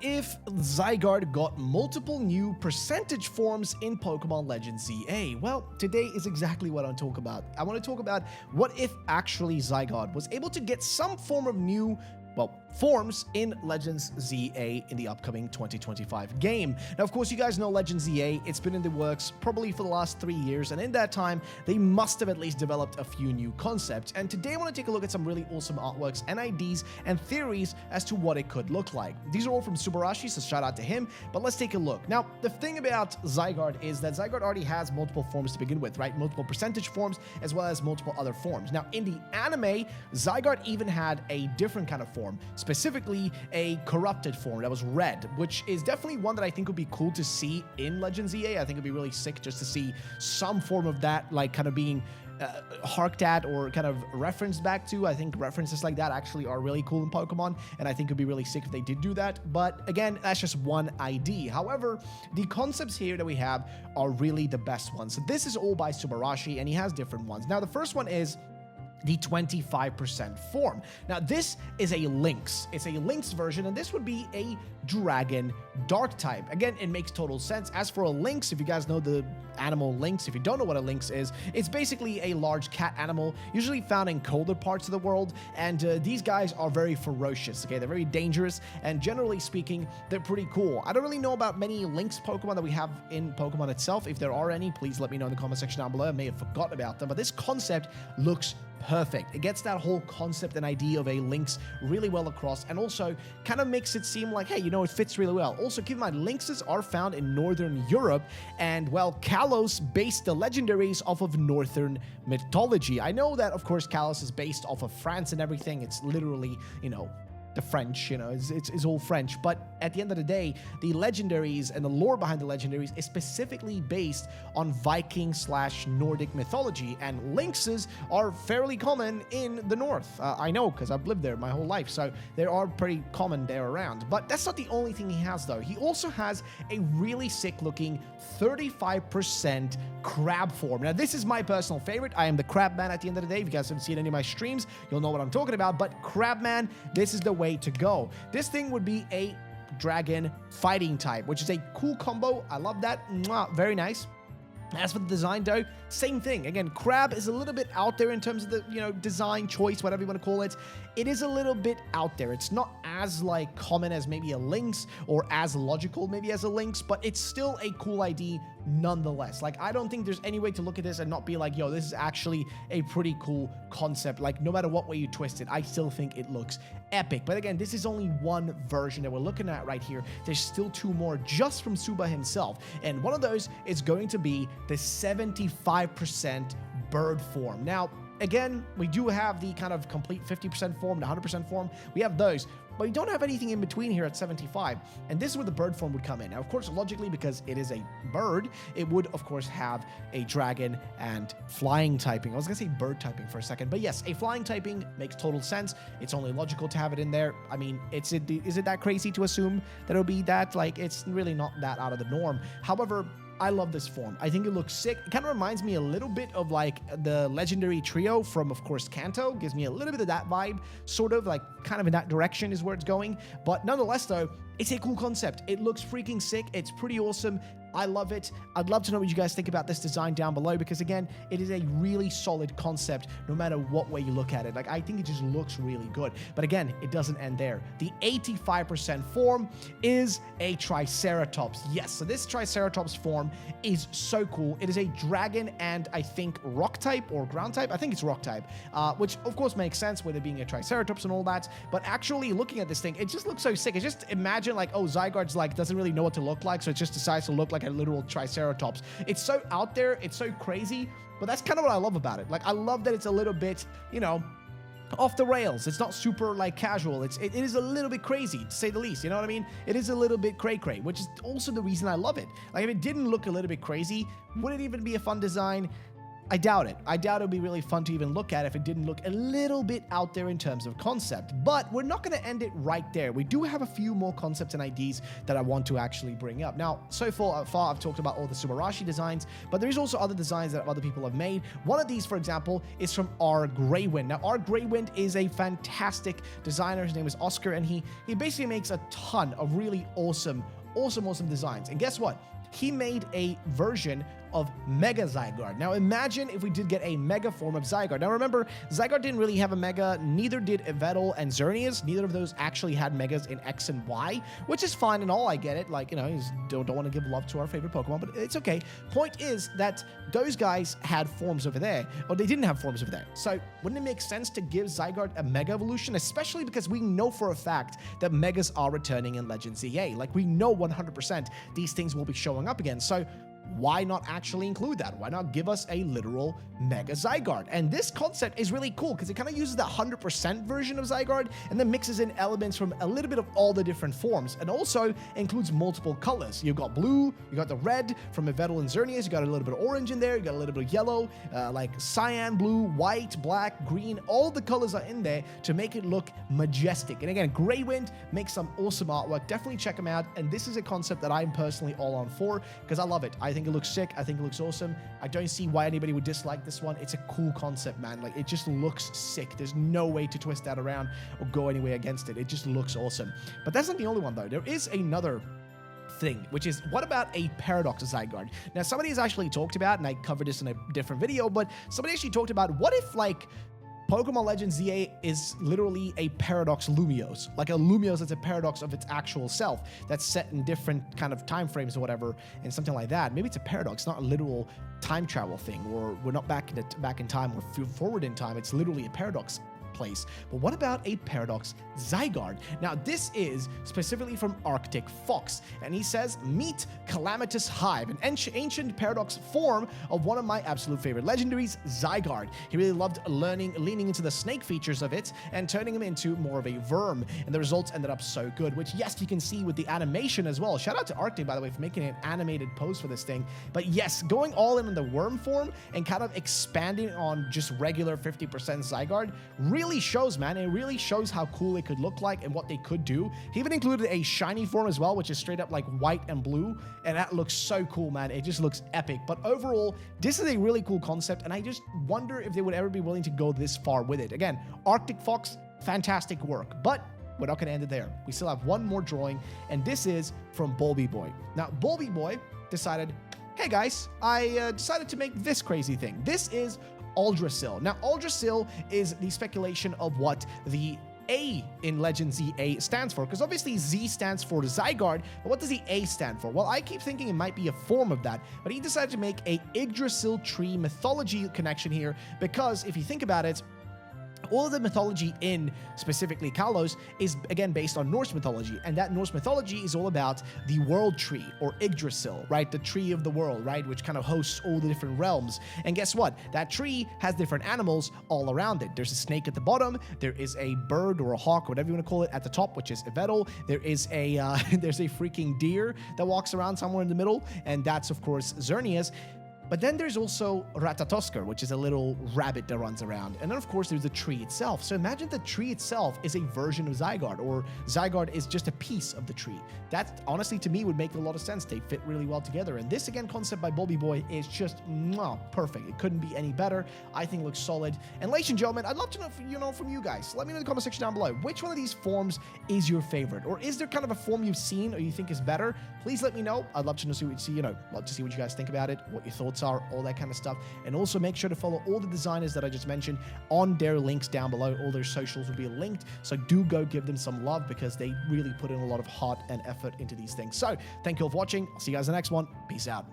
if Zygarde got multiple new percentage forms in Pokemon Legends ZA? Well, today is exactly what I want to talk about. I want to talk about what if actually Zygarde was able to get some form of new forms in Legends ZA in the upcoming 2025 game. Now, of course, you guys know Legends ZA. It's been in the works probably for the last 3 years, and in that time, they must have at least developed a few new concepts. And today, I want to take a look at some really awesome artworks and IDs and theories as to what it could look like. These are all from Subarashi, so shout out to him, but let's take a look. Now, the thing about Zygarde is that Zygarde already has multiple forms to begin with, right? Multiple percentage forms, as well as multiple other forms. Now, in the anime, Zygarde even had a different kind of form, specifically a corrupted form that was red, which is definitely one that I think would be cool to see in Legends EA. I think it'd be really sick just to see some form of that, like, kind of being harked at or kind of referenced back to. I think references like that actually are really cool in Pokemon, and I think it'd be really sick if they did do that. But again, that's just one ID. However, the concepts here that we have are really the best ones. So this is all by Subarashi, and he has different ones. Now, the first one is the 25% form. Now, this is a Lynx. It's a Lynx version, and this would be a Dragon Dark type. Again, it makes total sense. As for a Lynx, if you guys know the animal Lynx, if you don't know what a Lynx is, it's basically a large cat animal, usually found in colder parts of the world, and these guys are very ferocious, okay? They're very dangerous, and generally speaking, they're pretty cool. I don't really know about many Lynx Pokemon that we have in Pokemon itself. If there are any, please let me know in the comment section down below. I may have forgotten about them, but this concept looks perfect. It gets that whole concept and idea of a Lynx really well across, and also kind of makes it seem like, hey, you know, it fits really well. Also, keep in mind, Lynxes are found in Northern Europe, and, well, Kalos based the legendaries off of Northern mythology. I know that, of course, Kalos is based off of France and everything. It's literally, you know, the French, you know, it's all French, but at the end of the day, the legendaries and the lore behind the legendaries is specifically based on Viking/Nordic mythology, and Lynxes are fairly common in the north. I know, because I've lived there my whole life, so they are pretty common there around. But that's not the only thing he has, though. He also has a really sick-looking 35% crab form. Now, this is my personal favorite. I am the crab man at the end of the day. If you guys haven't seen any of my streams, you'll know what I'm talking about, but crab man, this is the way to go. This thing would be a dragon fighting type, which is a cool combo. I love that. Mwah, very nice. As for the design, though, same thing. Again, crab is a little bit out there in terms of the, you know, design choice, whatever you want to call it. It is a little bit out there. It's not as, like, common as maybe a Lynx, or as logical maybe as a Lynx, but it's still a cool ID nonetheless. Like, I don't think there's any way to look at this and not be like, yo, this is actually a pretty cool concept. Like, no matter what way you twist it, I still think it looks epic. But again, this is only one version that we're looking at right here. There's still two more just from Suba himself, and one of those is going to be the 75% bird form. Now, again, we do have the kind of complete 50% form, the 100% form. We have those, but we don't have anything in between here at 75, and this is where the bird form would come in. Now, of course, logically, because it is a bird, it would, of course, have a dragon and flying typing. I was gonna say bird typing for a second, but yes, a flying typing makes total sense. It's only logical to have it in there. I mean, is it that crazy to assume that it'll be that? Like, it's really not that out of the norm. However, I love this form. I think it looks sick. It kind of reminds me a little bit of, like, the legendary trio from, of course, Kanto. Gives me a little bit of that vibe, sort of, like, kind of in that direction is where it's going. But nonetheless, though, it's a cool concept. It looks freaking sick. It's pretty awesome. I love it. I'd love to know what you guys think about this design down below, because again, it is a really solid concept no matter what way you look at it. Like, I think it just looks really good. But again, it doesn't end there. The 85% form is a Triceratops. Yes, so this Triceratops form is so cool. It is a dragon and I think rock type or ground type. I think it's rock type, which of course makes sense with it being a Triceratops and all that. But actually looking at this thing, it just looks so sick. It's just imagine, like, oh, Zygarde's like doesn't really know what to look like, so it just decides to look like a literal Triceratops. It's so out there, it's so crazy, but that's kind of what I love about it. Like, I love that it's a little bit, you know, off the rails. It's not super, like, casual. It is a little bit crazy, to say the least. You know what I mean? It is a little bit cray-cray, which is also the reason I love it. Like, if it didn't look a little bit crazy, would it even be a fun design? I doubt it. I doubt it would be really fun to even look at if it didn't look a little bit out there in terms of concept. But we're not going to end it right there. We do have a few more concepts and ideas that I want to actually bring up. Now, so far I've talked about all the Subarashi designs, but there's also other designs that other people have made. One of these, for example, is from R. Greywind. Now, R. Greywind is a fantastic designer. His name is Oscar, and he basically makes a ton of really awesome designs. And guess what? He made a version of Mega Zygarde. Now imagine if we did get a Mega form of Zygarde. Now remember, Zygarde didn't really have a Mega, neither did Yveltal and Xerneas. Neither of those actually had Megas in X and Y, which is fine and all, I get it. Like, you know, you don't want to give love to our favorite Pokemon, but it's okay. Point is that those guys had forms over there, or they didn't have forms over there. So wouldn't it make sense to give Zygarde a Mega evolution, especially because we know for a fact that Megas are returning in Legend ZA. Like, we know 100% these things will be showing up again. So why not actually include that? Why not give us a literal Mega Zygarde? And this concept is really cool because it kind of uses the 100% version of Zygarde and then mixes in elements from a little bit of all the different forms, and also includes multiple colors. You've got blue, you got the red from Yveltal and Xerneas, you got a little bit of orange in there, you got a little bit of yellow, like cyan blue, white, black, green, all the colors are in there to make it look majestic. And again, Greywind makes some awesome artwork. Definitely check them out. And this is a concept that I'm personally all on for because I love it. I think it looks sick. I think it looks awesome. I don't see why anybody would dislike this one. It's a cool concept, man. Like, it just looks sick. There's no way to twist that around or go anywhere against it. It just looks awesome. But that's not the only one, though. There is another thing, which is, what about a Paradox Zygarde? Now, somebody has actually talked about, and I covered this in a different video, but somebody actually talked about, what if, like, Pokemon Legends ZA is literally a Paradox Lumiose, like a Lumiose that's a paradox of its actual self, that's set in different kind of time frames or whatever, and something like that. Maybe it's a paradox, not a literal time travel thing, or we're not back in time or forward in time. It's literally a paradox place. But what about a Paradox Zygarde? Now, this is specifically from Arctic Fox, and he says, meet Calamitous Hive, an ancient paradox form of one of my absolute favorite legendaries, Zygarde. He really loved leaning into the snake features of it and turning him into more of a worm, and the results ended up so good, which, yes, you can see with the animation as well. Shout out to Arctic, by the way, for making an animated pose for this thing. But yes, going all in the worm form and kind of expanding on just regular 50% Zygarde really shows, man. It really shows how cool it could look like and what they could do. He even included a shiny form as well, which is straight up like white and blue, and that looks so cool, man. It just looks epic. But overall, this is a really cool concept, and I just wonder if they would ever be willing to go this far with it. Again, Arctic Fox, fantastic work, but we're not going to end it there. We still have one more drawing, and this is from Bulby Boy. Now, Bulby Boy decided, hey guys, I decided to make this crazy thing. This is Aldrassil. Now, Aldrassil is the speculation of what the A in Legend ZA stands for, because obviously Z stands for Zygarde, but what does the A stand for? Well, I keep thinking it might be a form of that, but he decided to make a Yggdrasil tree mythology connection here, because if you think about it, all of the mythology in specifically Kalos is, again, based on Norse mythology, and that Norse mythology is all about the world tree, or Yggdrasil, right? The tree of the world, right? Which kind of hosts all the different realms. And guess what? That tree has different animals all around it. There's a snake at the bottom, there is a bird or a hawk, whatever you want to call it, at the top, which is Yveltal. There is a there's a freaking deer that walks around somewhere in the middle, and that's, of course, Xerneas. But then there's also Ratatoskr, which is a little rabbit that runs around. And then, of course, there's the tree itself. So imagine the tree itself is a version of Zygarde, or Zygarde is just a piece of the tree. That, honestly, to me, would make a lot of sense. They fit really well together. And this, again, concept by Bulby Boy is just perfect. It couldn't be any better. I think it looks solid. And ladies and gentlemen, I'd love to know, from you guys. Let me know in the comment section down below. Which one of these forms is your favorite? Or is there kind of a form you've seen or you think is better? Please let me know. I'd love to know, love to see what you guys think about it, what your thoughts are, all that kind of stuff. And also make sure to follow all the designers that I just mentioned on their links down below. All their socials will be linked, so do go give them some love, because they really put in a lot of heart and effort into these things. So thank you all for watching. I'll see you guys in the next one. Peace out.